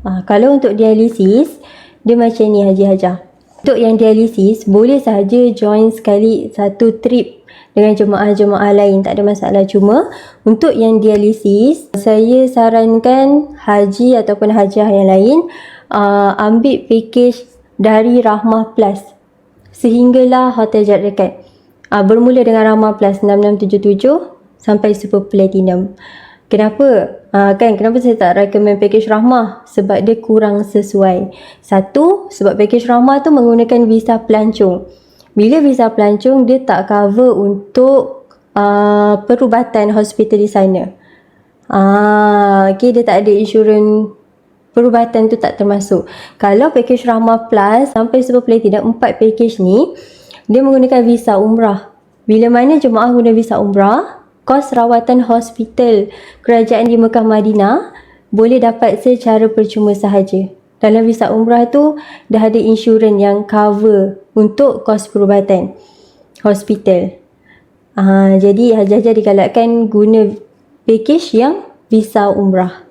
Kalau untuk dialisis, dia macam ni Haji Hajah. Untuk yang dialisis, boleh sahaja join sekali satu trip dengan jemaah-jemaah lain, tak ada masalah. Cuma untuk yang dialisis, saya sarankan haji ataupun hajah yang lain ambil package dari Rahmah Plus sehinggalah Hotel Jat Dekat. Bermula dengan Rahmah Plus 6677 sampai Super Platinum. Kenapa? Kenapa saya tak recommend package Rahmah? Sebab dia kurang sesuai. Satu, sebab package Rahmah tu menggunakan visa pelancong. Bila visa pelancong, dia tak cover untuk perubatan hospital di sana. Dia tak ada insurans perubatan tu, tak termasuk. Kalau package Rahmah Plus sampai Super Platinum, 4 package ni, dia menggunakan visa umrah. Bila mana jemaah guna visa umrah, kos rawatan hospital kerajaan di Mekah Madinah boleh dapat secara percuma sahaja. Dalam visa umrah tu dah ada insurans yang cover untuk kos perubatan hospital. Jadi hajah-hajah digalakkan guna package yang visa umrah.